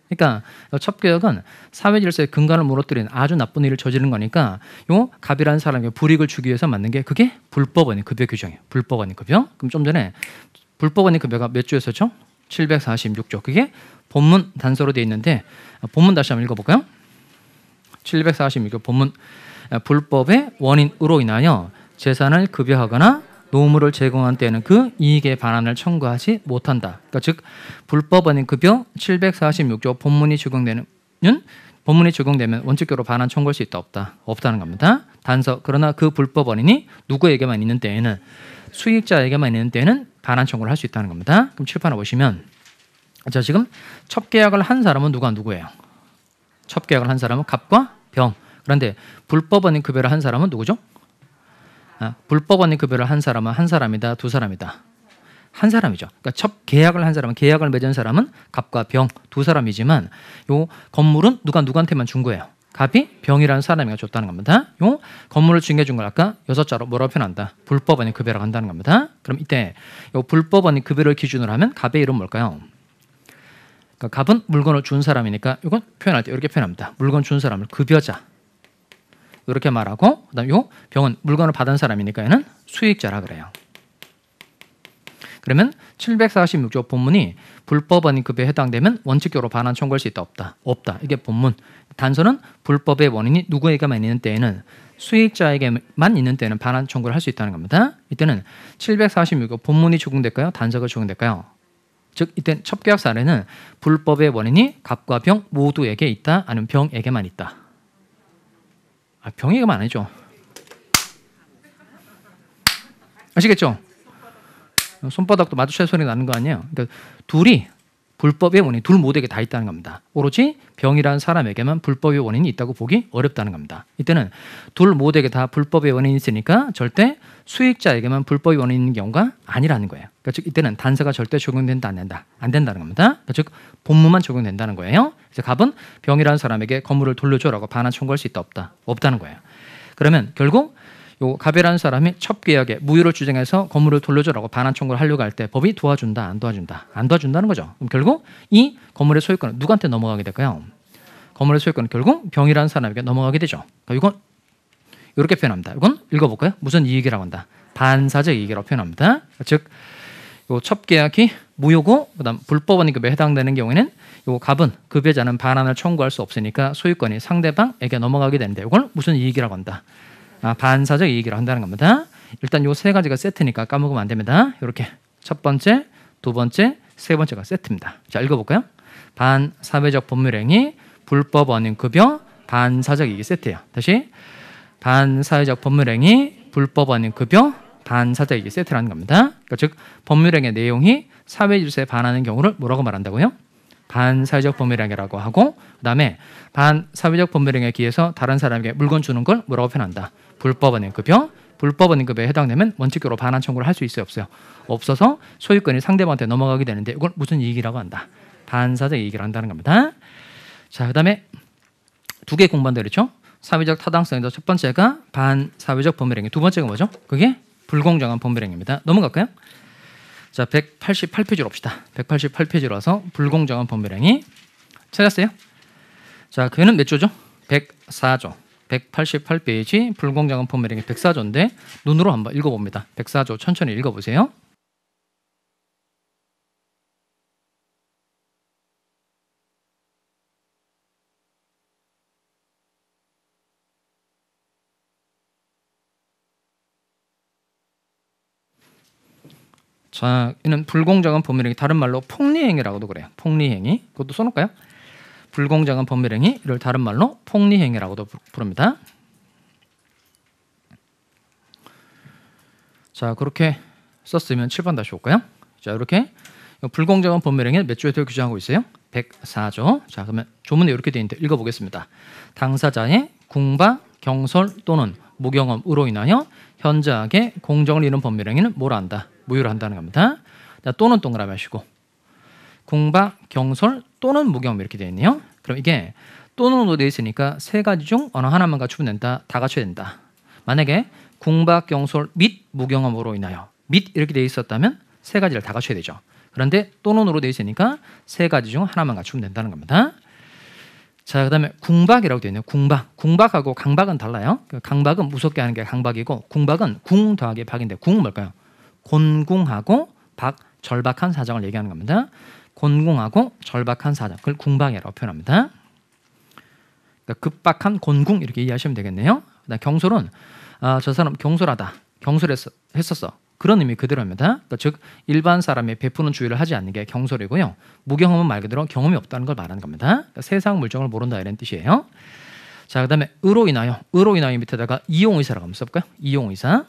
그러니까 첫 계약은 사회 질서의 근간을 무너뜨리는 아주 나쁜 일을 저지른 거니까 요 갑이라는 사람에게 불이익을 주기 위해서 만든 게 그게 불법 원인 급여 규정이에요. 불법 원인 급여. 그럼 좀 전에 불법 원인 급여가 몇 조였었죠? 746조. 그게 본문 단서로 되어 있는데 본문 다시 한번 읽어볼까요? 746조 본문 불법의 원인으로 인하여 재산을 급여하거나 노무를 제공한 때에는 그 이익의 반환을 청구하지 못한다. 그러니까 즉 불법 원인 급여 746조 본문이 적용되면 원칙적으로 반환 청구할 수 있다 없다? 없다는 겁니다. 단서 그러나 그 불법 원인이 누구에게만 있는 때에는 수익자에게만 있는 때에는 반환 청구를 할 수 있다는 겁니다. 그럼 칠판을 보시면 자 지금 첫 계약을 한 사람은 누구예요? 첫 계약을 한 사람은 갑과 병. 그런데 불법 원인 급여를 한 사람은 누구죠? 불법 원인 급여를 한 사람은 한 사람이다, 두 사람이다? 한 사람이죠. 그러니까 첫 계약을 한 사람은 계약을 맺은 사람은 갑과 병 두 사람이지만 요 건물은 누구한테만 준 거예요? 갑이 병이라는 사람이가 줬다는 겁니다. 요 건물을 증여준 걸 아까 6자로 뭐라고 표현한다? 불법 원인 급여라고 한다는 겁니다. 그럼 이때 요 불법 원인 급여를 기준으로 하면 갑의 이름 뭘까요? 그러니까 갑은 물건을 준 사람이니까 이건 표현할 때 이렇게 표현합니다. 물건 준 사람을 급여자 이렇게 말하고 그다음 요 병은 물건을 받은 사람이니까 얘는 수익자라 그래요. 그러면 746조 본문이 불법 원인 급여에 해당되면 원칙적으로 반환 청구할 수 있다 없다? 없다. 이게 본문. 단서는 불법의 원인이 누구에게만 있는 때에는 수익자에게만 있는 때에는 반환 청구를 할 수 있다는 겁니다. 이때는 746조 본문이 적용될까요? 단서가 적용될까요? 즉 이때 첫 계약 사례는 불법의 원인이 갑과 병 모두에게 있다 아니면 병에게만 있다? 병에게만 아니죠. 아시겠죠? 손바닥도 마주칠 소리 나는 거 아니에요? 그러니까 둘이 불법의 원인 둘 모두에게 다 있다는 겁니다. 오로지 병이라는 사람에게만 불법의 원인이 있다고 보기 어렵다는 겁니다. 이때는 둘 모두에게 다 불법의 원인이 있으니까 절대 수익자에게만 불법의 원인이 있는 경우가 아니라는 거예요. 그러니까 즉 이때는 단서가 절대 적용된다 안 된다? 안 된다는 겁니다. 그러니까 즉 본문만 적용된다는 거예요. 그래서 갑은 병이라는 사람에게 건물을 돌려줘라고 반환 청구할 수 있다 없다? 없다는 거예요. 그러면 결국 요 갑이라는 사람이 첫 계약에 무효를 주장해서 건물을 돌려줘라고 반환 청구를 하려고 할 때 법이 도와준다 안 도와준다? 안 도와준다는 거죠. 그럼 결국 이 건물의 소유권은 누구한테 넘어가게 될까요? 건물의 소유권은 결국 병이라는 사람에게 넘어가게 되죠. 그러니까 이건 이렇게 표현합니다. 이건 읽어볼까요? 무슨 이익이라고 한다? 반사적 이익이라고 표현합니다. 즉 요 첫 계약이 무효고 그다음 불법 원인 급여에 해당되는 경우에는 요 갑은 급여자는 반환을 청구할 수 없으니까 소유권이 상대방에게 넘어가게 되는데 이걸 무슨 이익이라고 한다? 반사적 이익이라고 한다는 겁니다. 일단 요 세 가지가 세트니까 까먹으면 안 됩니다. 이렇게 첫 번째, 두 번째, 세 번째가 세트입니다. 자 읽어볼까요? 반사회적 법률행위, 불법 원인 급여, 반사적 이익이 세트예요. 다시 반사회적 법률행위, 불법 원인 급여, 반사적 이익이 세트라는 겁니다. 그러니까 즉 법률행위의 내용이 사회 질서에 반하는 경우를 뭐라고 말한다고요? 반사회적 법률행위라고 하고 그다음에 반사회적 법률행위에 기해서 다른 사람에게 물건 주는 걸 뭐라고 표현한다? 불법 원인 급여. 불법 원인 급여에 해당되면 원칙적으로 반환 청구를 할 수 있어요, 없어요? 없어서 소유권이 상대방한테 넘어가게 되는데 이걸 무슨 이익이라고 한다? 반사적 이익이라고 한다는 겁니다. 자, 그다음에 두 개 공부한다 그랬죠? 사회적 타당성에서 첫 번째가 반사회적 법률행위, 두 번째가 뭐죠? 그게 불공정한 법률행위입니다. 넘어갈까요? 자, 188페이지로 봅시다. 188페이지로서 불공정한 법률행위 찾았어요? 자, 그는 몇 조죠? 104조. 188페이지 불공정한 법률행위 104조인데 눈으로 한번 읽어봅니다. 104조 천천히 읽어보세요. 자, 이는 불공정한 법률행위, 다른 말로 폭리행위라고도 그래요. 폭리행위. 그것도 써놓을까요? 불공정한 법률행위, 이를 다른 말로 폭리행위라고도 부릅니다. 자, 그렇게 썼으면 7번 다시 볼까요? 자, 이렇게 불공정한 법률행위는 몇 조에 규정하고 있어요? 104조. 자, 그러면 조문에 이렇게 되어 있는데 읽어보겠습니다. 당사자의 궁박, 경솔 또는 무경험으로 인하여 현저하게 공정을 잃은 법률행위는 뭐라 한다? 무효로 한다는 겁니다. 자, 또는 동그라미 하시고 궁박, 경솔 또는 무경험 이렇게 되어 있네요. 그럼 이게 또는으로 되어 있으니까 세 가지 중 어느 하나만 갖추면 된다. 다 갖춰야 된다. 만약에 궁박, 경솔 및 무경험으로 인하여 및 이렇게 되어 있었다면 세 가지를 다 갖춰야 되죠. 그런데 또는으로 되어 있으니까 세 가지 중 하나만 갖추면 된다는 겁니다. 자, 그다음에 궁박이라고 되어 있네요. 궁박. 궁박하고 강박은 달라요. 강박은 무섭게 하는 게 강박이고 궁박은 궁 더하기 박인데 궁은 뭘까요? 곤궁하고 박, 절박한 사정을 얘기하는 겁니다. 곤궁하고 절박한 사정, 그걸 궁박이라고 표현합니다. 그러니까 급박한 곤궁 이렇게 이해하시면 되겠네요. 그다음 경솔은 저 사람 경솔하다, 경솔했었어. 그런 의미 그대로입니다. 그러니까 즉 일반 사람이 베푸는 주의를 하지 않는 게 경솔이고요. 무경험은 말 그대로 경험이 없다는 걸 말하는 겁니다. 그러니까 세상 물정을 모른다 이런 뜻이에요. 자, 그다음에 의로 인하여 밑에다가 이용의사라고 한번 써볼까요? 이용의사.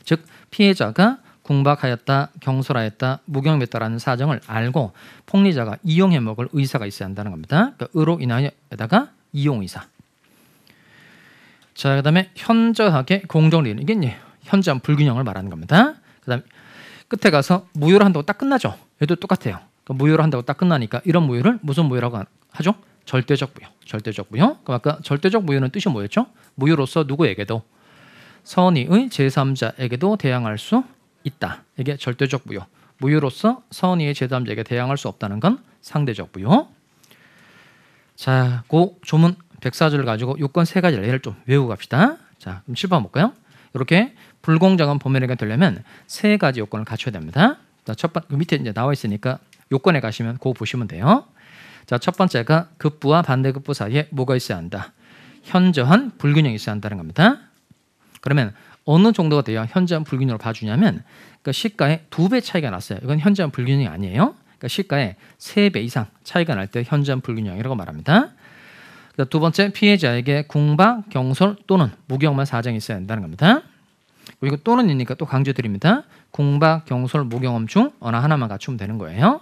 즉 피해자가 궁박하였다, 경솔하였다, 무경험했다라는 사정을 알고 폭리자가 이용해 먹을 의사가 있어야 한다는 겁니다. 그러니까 의로 인하여에다가 이용의사. 자, 그다음에 현저하게 공정을 잃는, 이게 이제 현저한 불균형을 말하는 겁니다. 그다음에 끝에 가서 무효로 한다고 딱 끝나죠. 얘도 똑같아요. 그러니까 무효로 한다고 딱 끝나니까 이런 무효를 무슨 무효라고 하죠? 절대적 무효. 절대적 무효. 그럼 아까 절대적 무효는 뜻이 뭐였죠? 무효로서 누구에게도 선의의 제3자에게도 대항할 수 있다. 이게 절대적 무효. 무효로서 선의의 제3자에게 대항할 수 없다는 건 상대적 무효. 자, 그 조문 104조를 가지고 요건 세 가지를 예를 좀 외우고 갑시다. 자, 그럼 7번 볼까요? 이렇게 불공정한 법률행위가 되려면 세 가지 요건을 갖춰야 됩니다. 자, 첫 번째 밑에 이제 나와 있으니까 요건에 가시면 그거 보시면 돼요. 자, 첫 번째가 급부와 반대급부 사이에 뭐가 있어야 한다? 현저한 불균형이 있어야 한다는 겁니다. 그러면 어느 정도가 돼야 현저한 불균형을 봐주냐면 그러니까 시가의 2배 차이가 났어요. 이건 현저한 불균형이 아니에요. 그러니까 시가의 3배 이상 차이가 날 때 현저한 불균형이라고 말합니다. 두 번째, 피해자에게 궁박, 경솔 또는 무경험한 사정이 있어야 한다는 겁니다. 그리고 또는이니까 또 강조드립니다. 궁박, 경솔, 무경험 중 어느 하나만 갖추면 되는 거예요.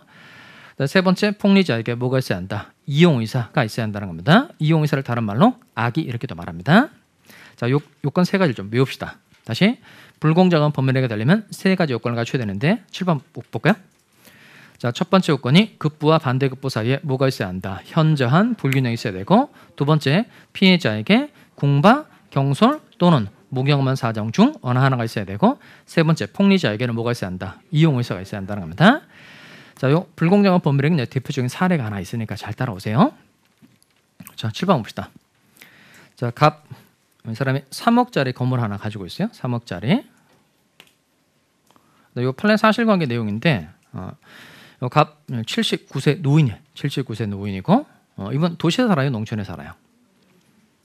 세 번째, 폭리자에게 뭐가 있어야 한다? 이용의사가 있어야 한다는 겁니다. 이용의사를 다른 말로 악의 이렇게도 말합니다. 자, 요건 세 가지를 좀 외웁시다. 다시 불공정한 법률행위가 되려면 세 가지 요건을 갖춰야 되는데 7번 볼까요? 자, 첫 번째 요건이 급부와 반대급부 사이에 뭐가 있어야 한다? 현저한 불균형이 있어야 되고, 두 번째 피해자에게 궁박, 경솔 또는 무경험한 사정 중 어느 하나가 있어야 되고, 세 번째 폭리자에게는 뭐가 있어야 한다? 이용의사가 있어야 한다는 겁니다. 자, 요 불공정한 법률행위 대표적인 사례가 하나 있으니까 잘 따라오세요. 자, 7번 봅시다. 자, 이 사람이 3억짜리 건물 하나 가지고 있어요. 3억짜리. 요 판례 사실관계 내용인데 갑 79세 노인이에요. 79세 노인이고 이분 도시에 살아요? 농촌에 살아요?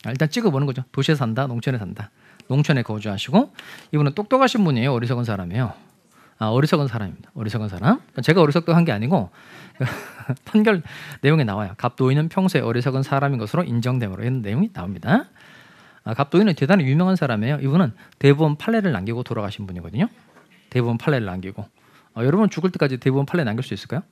일단 찍어보는 거죠. 도시에 산다, 농촌에 산다. 농촌에 거주하시고 이분은 똑똑하신 분이에요. 어리석은 사람이에요. 어리석은 사람입니다. 어리석은 사람. 제가 어리석다한 게 아니고 판결 내용에 나와요. 갑 노인은 평소에 어리석은 사람인 것으로 인정됨으로 이런 내용이 나옵니다. 갑 노인은 대단히 유명한 사람이에요. 이분은 대법원 판례를 남기고 돌아가신 분이거든요. 대법원 판례를 남기고. 여러분 죽을 때까지 대법원 판례 남길 수 있을까요?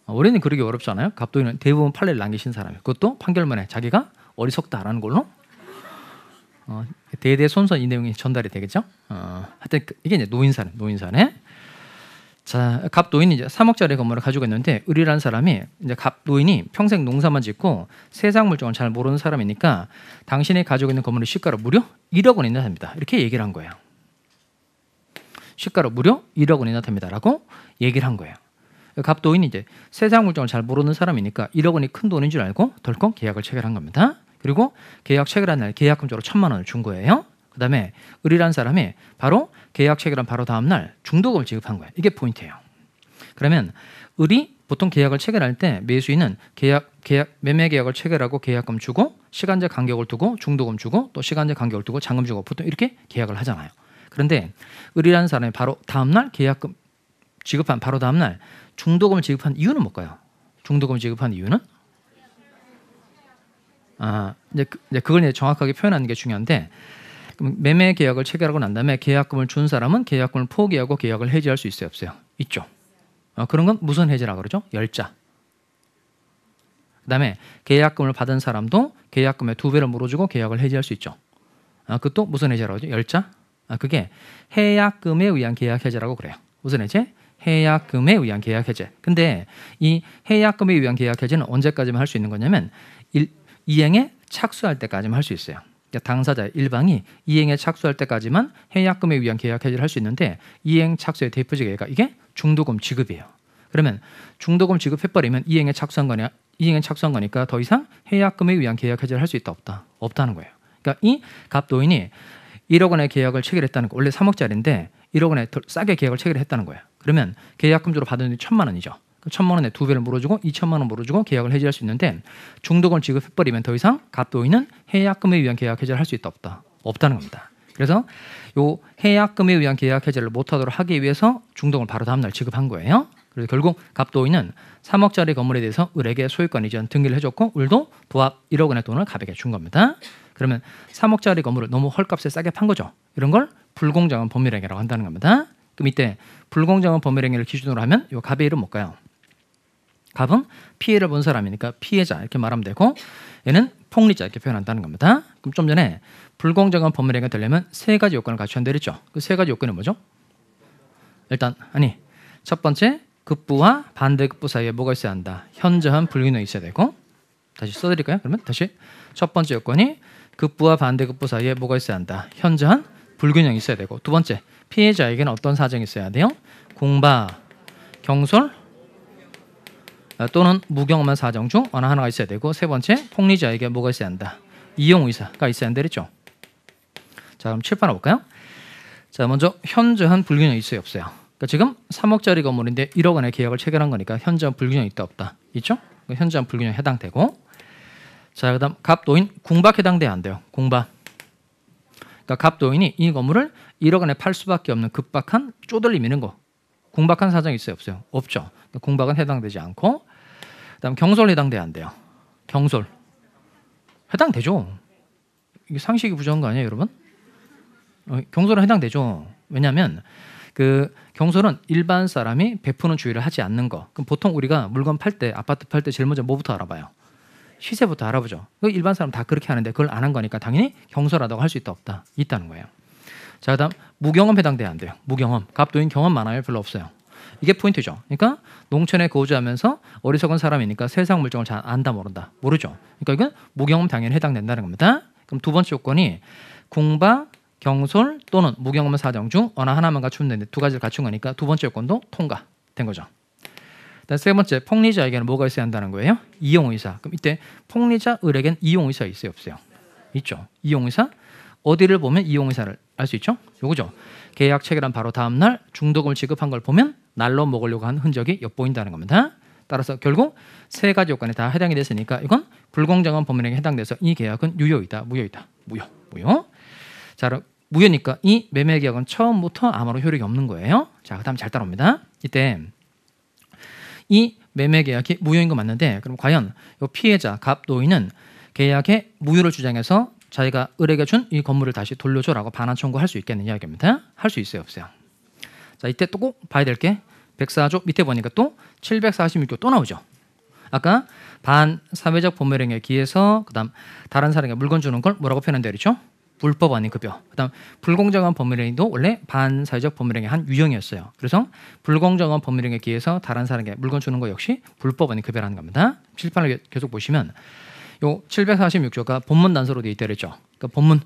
어린이 그러기 어렵지 않아요? 갑도인은 대법원 판례를 남기신 사람이에요. 그것도 판결문에 자기가 어리석다라는 걸로 대대손손 이 내용이 전달이 되겠죠. 하여튼 이게 이제 노인사네. 자, 갑 노인이 이제 3억짜리 건물을 가지고 있는데 을이라는 사람이 이제 갑 노인이 평생 농사만 짓고 세상 물정을 잘 모르는 사람이니까 당신이 가지고 있는 건물의 시가로 무려 1억 원이나 됩니다. 이렇게 얘기를 한 거예요. 시가로 무려 1억 원이나 됩니다라고 얘기를 한 거예요. 갑 노인이 이제 세상 물정을 잘 모르는 사람이니까 1억 원이 큰 돈인 줄 알고 덜컥 계약을 체결한 겁니다. 그리고 계약 체결한 날 계약금적으로 1,000만 원을 준 거예요. 그다음에 을이라는 사람이 바로 계약 체결한 바로 다음 날 중도금을 지급한 거예요. 이게 포인트예요. 그러면 을이 보통 계약을 체결할 때 매수인은 매매 계약을 체결하고 계약금 주고 시간제 간격을 두고 중도금 주고 또 시간제 간격을 두고 잔금 주고 보통 이렇게 계약을 하잖아요. 그런데 을이라는 사람이 바로 다음날 계약금 지급한 바로 다음날 중도금을 지급한 이유는 뭘까요? 중도금을 지급한 이유는 이제 그걸 이제 정확하게 표현하는 게 중요한데, 그럼 매매 계약을 체결하고 난 다음에 계약금을 준 사람은 계약금을 포기하고 계약을 해지할 수 있어요, 없어요? 있죠. 그런 건 무슨 해지라고 그러죠? 열자. 그다음에 계약금을 받은 사람도 계약금의 2배를 물어주고 계약을 해지할 수 있죠. 그것도 무슨 해지라고 하죠? 열자. 그게 해약금에 의한 계약 해지라고 그래요. 무슨 해지? 해약금에 의한 계약 해지. 근데 이 해약금에 의한 계약 해지는 언제까지만 할 수 있는 거냐면 이행에 착수할 때까지만 할 수 있어요. 그러니까 당사자 일방이 이행에 착수할 때까지만 해약금에 의한 계약 해지를 할 수 있는데, 이행 착수의 대표적 예가 이게 중도금 지급이에요. 그러면 중도금 지급해버리면 이행에 착수한 거니까 더 이상 해약금에 의한 계약 해지를 할 수 있다 없다? 없다는 거예요. 그러니까 이 갑도인이 1억 원의 계약을 체결했다는 거, 원래 3억짜리인데 1억 원에 더 싸게 계약을 체결했다는 거예요. 그러면 계약금주로 받은 돈이 1,000만 원이죠. 1,000만 원에 2배를 물어주고 2,000만 원 물어주고 계약을 해지할 수 있는데, 중도금을 지급해버리면 더 이상 갑도인은 해약금에 의한 계약 해지를 할 수 있다 없다? 없다는 겁니다. 그래서 요 해약금에 의한 계약 해지를 못하도록 하기 위해서 중도금을 바로 다음날 지급한 거예요. 그래서 결국 갑도인은 3억짜리 건물에 대해서 을에게 소유권 이전 등기를 해줬고, 을도 도합 1억 원의 돈을 갑에게 준 겁니다. 그러면 3억짜리 건물을 너무 헐값에 싸게 판 거죠. 이런 걸 불공정한 법률행위라고 한다는 겁니다. 그럼 이때 불공정한 법률행위를 기준으로 하면 요 갑의 이름 뭘까요? 갑은 피해를 본 사람이니까 피해자 이렇게 말하면 되고, 얘는 폭리자 이렇게 표현한다는 겁니다. 그럼 좀 전에 불공정한 법률행위가 되려면 3가지 요건을 갖춰야 되겠죠. 그 3가지 요건은 뭐죠? 일단 첫 번째, 급부와 반대급부 사이에 뭐가 있어야 한다? 현저한 불균형이 있어야 되고, 다시 써드릴까요? 그러면 다시 첫 번째 요건이 급부와 반대급부 사이에 뭐가 있어야 한다? 현저한 불균형이 있어야 되고, 두 번째, 피해자에게는 어떤 사정이 있어야 돼요? 공바, 경솔 또는 무경험한 사정 중 어느 하나가 있어야 되고, 세 번째, 폭리자에게 뭐가 있어야 한다? 이용 의사가 있어야 한다 그랬죠. 자, 그럼 칠판 볼까요? 자, 먼저 현저한 불균형이 있어요 없어요? 그러니까 지금 3억짜리 건물인데 1억 원의 계약을 체결한 거니까 현저한 불균형이 있다 없다? 있죠? 현저한 불균형에 해당되고, 자, 그다음 갑도인 궁박 해당돼야 안 돼요. 궁박. 그러니까 갑도인이 이 건물을 1억 원에 팔 수밖에 없는 급박한 쪼들리 미는 거, 궁박한 사정이 있어요 없어요? 없죠. 그러니까 궁박은 해당되지 않고, 그다음 경솔 해당돼야 안 돼요. 경솔 해당되죠. 이게 상식이 부족한 거 아니에요 여러분? 경솔은 해당되죠. 왜냐하면 그 경솔은 일반 사람이 베푸는 주의를 하지 않는 거. 그럼 보통 우리가 물건 팔 때, 아파트 팔 때 제일 먼저 뭐부터 알아봐요? 시세부터 알아보죠. 일반 사람 다 그렇게 하는데 그걸 안 한 거니까 당연히 경솔하다고 할 수 있다 없다? 있다는 거예요. 자, 그다음 무경험 해당돼야 안 돼요. 무경험. 갑도인 경험 많아요? 별로 없어요. 이게 포인트죠. 그러니까 농촌에 거주하면서 어리석은 사람이니까 세상 물정을 잘 안다 모른다? 모르죠. 그러니까 이건 무경험 당연히 해당된다는 겁니다. 그럼 두 번째 요건이 궁박, 경솔 또는 무경험 사정 중 어느 하나만 갖추면 되는데 2가지를 갖춘 거니까 두 번째 요건도 통과된 거죠. 세 번째, 폭리자에게는 뭐가 있어야 한다는 거예요? 이용의사. 그럼 이때 폭리자 을에겐 이용의사 있어요 없어요? 있죠. 이용의사. 어디를 보면 이용의사를 알 수 있죠? 요거죠. 계약 체결한 바로 다음 날 중도금을 지급한 걸 보면 날로 먹으려고 한 흔적이 엿보인다는 겁니다. 따라서 결국 3가지 요건에 다 해당이 됐으니까 이건 불공정한 법률행위에 해당돼서 이 계약은 유효이다, 무효이다? 무효. 자, 그럼 무효니까 이 매매 계약은 처음부터 아무런 효력이 없는 거예요. 자, 그다음 잘 따라옵니다. 이때 이 매매 계약이 무효인 거 맞는데, 그럼 과연 이 피해자 갑도인은 계약의 무효를 주장해서 자기가 을에게 준 이 건물을 다시 돌려줘라고 반환 청구할 수 있겠느냐 이겁니다. 할 수 있어요 없어요? 자, 이때 또 꼭 봐야 될 게 104조 밑에 보니까 또 746조 또 나오죠. 아까 반사회적 법률행위에 기해서 그다음 다른 사람에게 물건 주는 걸 뭐라고 표현한다 그랬죠? 불법 아닌 급여. 그다음 불공정한 법률행위도 원래 반사회적 법률행위 한 유형이었어요. 그래서 불공정한 법률행위에 기해서 다른 사람에게 물건 주는 거 역시 불법 아닌 급여라는 겁니다. 칠판을 계속 보시면 요 746조가 본문 단서로 되어 있다 그랬죠. 그러니까 본문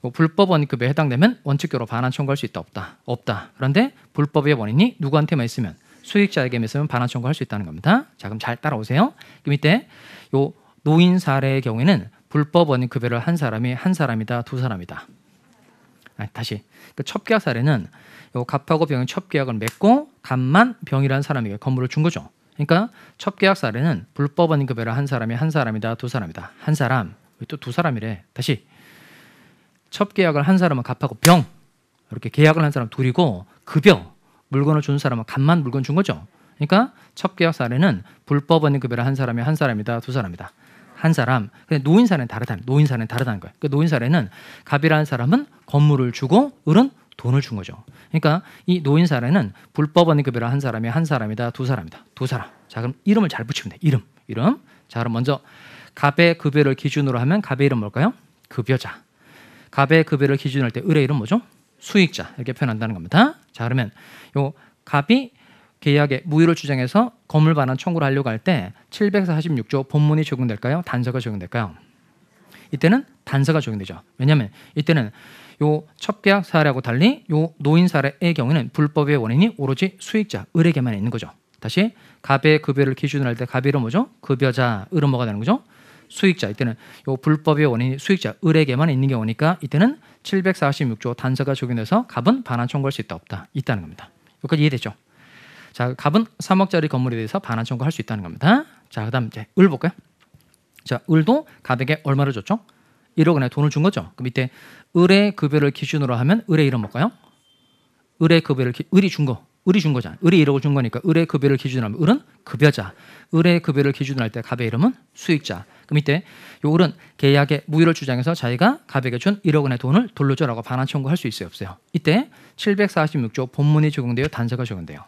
요 불법 아닌 급여에 해당되면 원칙적으로 반환 청구할 수 있다 없다? 없다. 그런데 불법의 원인이 누구한테만 있으면, 수익자에게만 있으면 반환 청구할 수 있다는 겁니다. 자, 그럼 잘 따라오세요. 그럼 이때 요 노인 사례의 경우에는 불법 원인 급여를 한 사람이 한 사람이다, 두 사람이다? 다시. 그 첩계약 사례는 요 갑하고 병이 첩계약을 맺고 갑만 병이라는 사람에게 건물을 준 거죠. 그러니까 첩계약 사례는 불법 원인 급여를 한 사람이 한 사람이다, 두 사람이다? 한 사람. 왜 또 두 사람이래? 다시. 첩계약을 한 사람은 갑하고 병, 이렇게 계약을 한 사람 둘이고 급여 물건을 준 사람은 값만 물건 준 거죠. 그러니까 첫 계약 사례는 불법 원인 급여를 한 사람이 한 사람이다, 두 사람이다. 한 사람. 근데 노인 사례는 다르다는 거예요. 그 노인 사례는 갑이라는 사람은 건물을 주고 을은 돈을 준 거죠. 그러니까 이 노인 사례는 불법 원인 급여를 한 사람이 한 사람이다, 두 사람이다. 두 사람. 자, 그럼 이름을 잘 붙이면 돼. 이름. 자, 그럼 먼저 갑의 급여를 기준으로 하면 갑의 이름 뭘까요? 급여자. 갑의 급여를 기준으로 할 때 을의 이름 뭐죠? 수익자. 이렇게 표현한다는 겁니다. 자, 그러면 요 갑이 계약에 무효를 주장해서 건물 반환 청구를 하려고 할 때 746조 본문이 적용될까요? 단서가 적용될까요? 이때는 단서가 적용되죠. 왜냐하면 이때는 요 첩계약 사례하고 달리 요 노인 사례의 경우는 불법의 원인이 오로지 수익자, 을에게만 있는 거죠. 다시 갑의 급여를 기준으로 할 때 갑의 이름 뭐죠? 급여자, 을은 뭐가 되는 거죠? 수익자. 이때는 요 불법의 원인이 수익자, 을에게만 있는 경우니까 이때는 746조 단서가 적용돼서 갑은 반환 청구할 수 있다, 없다, 있다는 겁니다. 여기까지 이해됐죠? 자, 갑은 3억짜리 건물에 대해서 반환 청구할 수 있다는 겁니다. 자, 그다음 이제 을 볼까요? 자, 을도 갑에게 얼마를 줬죠? 1억 원의 돈을 준 거죠. 그럼 이때 을의 급여를 기준으로 하면 을의 이름 뭘까요? 을의 급여를 을이 준 거잖아. 을이 1억을 준 거니까 을의 급여를 기준으로 하면 을은 급여자. 을의 급여를 기준으로 할 때 갑의 이름은 수익자. 그럼 이때 요 을은 계약의 무효를 주장해서 자기가 갑에게 준 1억 원의 돈을 돌려줘라고 반환 청구할 수 있어요, 없어요? 이때 746조 본문이 적용돼요, 단서가 적용돼요?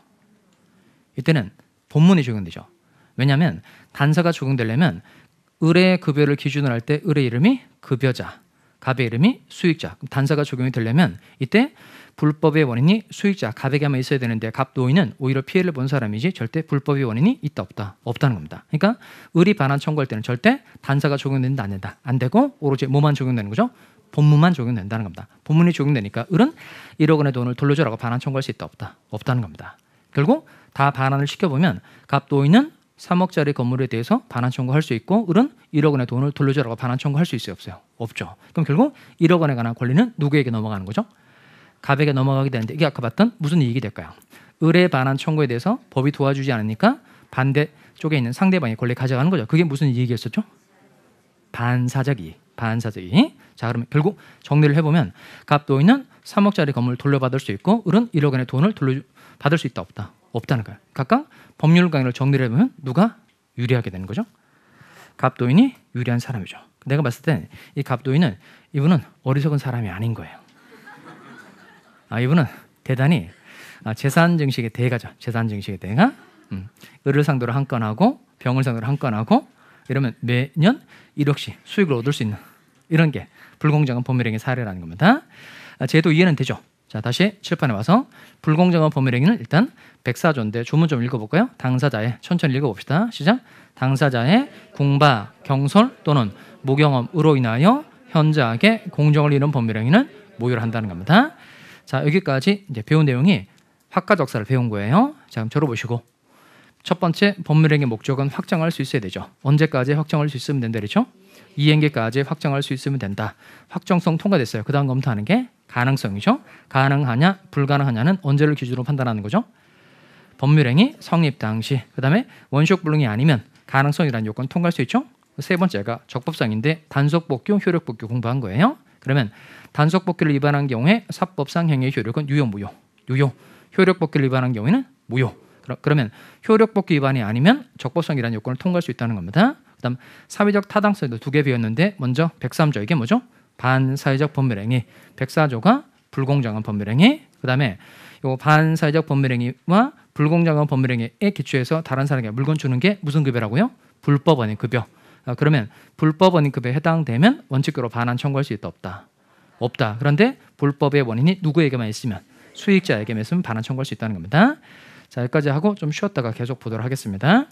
이때는 본문이 적용되죠. 왜냐하면 단서가 적용되려면 을의 급여를 기준으로 할 때 을의 이름이 급여자, 갑의 이름이 수익자. 그럼 단서가 적용이 되려면 이때 불법의 원인이 수익자, 갑에게만 있어야 되는데 갑 노인은 오히려 피해를 본 사람이지 절대 불법의 원인이 있다, 없다, 없다는 겁니다. 그러니까 을이 반환 청구할 때는 절대 단서가 적용된다, 안 된다, 안 되고 오로지 뭐만 적용되는 거죠? 본문만 적용된다는 겁니다. 본문이 적용되니까 을은 1억 원의 돈을 돌려줘라고 반환 청구할 수 있다, 없다, 없다는 겁니다. 결국 다 반환을 시켜보면 갑 노인은 3억짜리 건물에 대해서 반환 청구할 수 있고 을은 1억 원의 돈을 돌려줘라고 반환 청구할 수 있어요, 없어요? 없죠. 그럼 결국 1억 원에 관한 권리는 누구에게 넘어가는 거죠? 갑에게 넘어가게 되는데 이게 아까 봤던 무슨 이익이 될까요? 을의 반환 청구에 대해서 법이 도와주지 않으니까 반대쪽에 있는 상대방이 권리 가져가는 거죠. 그게 무슨 이익이었었죠? 반사적 이익. 자, 그러면 결국 정리를 해보면 갑 노인은 3억짜리 건물 돌려받을 수 있고 을은 1억 원의 돈을 돌려받을 수 있다, 없다? 없다는 거예요. 각각 법률 강의를 정리를 해보면 누가 유리하게 되는 거죠? 갑도인이 유리한 사람이죠. 내가 봤을 때 이 갑도인은 이분은 어리석은 사람이 아닌 거예요. 이분은 대단히 재산 증식의 대가죠. 재산 증식의 대가. 을을 상대로 한 건 하고 병을 상대로 한 건 하고 이러면 매년 1억씩 수익을 얻을 수 있는 이런 게 불공정한 법률행위 사례라는 겁니다. 제도 이해는 되죠? 자, 다시 칠판에 와서 불공정한 법률행위는 일단 104조인데 조문 좀 읽어볼까요? 당사자의, 천천히 읽어봅시다. 시작. 당사자의 궁바, 경솔 또는 무경험으로 인하여 현저하게 공정을 잃은 법률행위는 모유를 한다는 겁니다. 자, 여기까지 이제 배운 내용이 확가적사를 배운 거예요. 자, 그럼 들어보시고 첫 번째 법률행위 목적은 확정할 수 있어야 되죠. 언제까지 확정할 수 있으면 된다 그랬죠? 이행기까지 확정할 수 있으면 된다. 확정성 통과됐어요. 그 다음 검토하는 게 가능성이죠. 가능하냐 불가능하냐는 언제를 기준으로 판단하는 거죠? 법률행위 성립 당시. 그 다음에 원시적 불능이 아니면 가능성이라는 요건 통과할 수 있죠. 세 번째가 적법성인데 단속복규 효력복규 공부한 거예요. 그러면 단속복규를 위반한 경우에 사법상 행위의 효력은 유효 무효? 유효. 효력복규를 위반한 경우에는 무효. 그러면 효력복규 위반이 아니면 적법성이라는 요건을 통과할 수 있다는 겁니다. 그다음 사회적 타당성에도 두 개 배웠는데 먼저 103조 이게 뭐죠? 반사회적 법률행위. 104조가 불공정한 법률행위. 그다음에 요 반사회적 법률행위와 불공정한 법률행위에 기초해서 다른 사람에게 물건 주는 게 무슨 급여라고요? 불법 원인 급여. 그러면 불법 원인 급여에 해당되면 원칙적으로 반환 청구할 수 있다, 없다? 없다. 그런데 불법의 원인이 누구에게만 있으면 수익자에게만 있으면 반환 청구할 수 있다는 겁니다. 자, 여기까지 하고 좀 쉬었다가 계속 보도록 하겠습니다.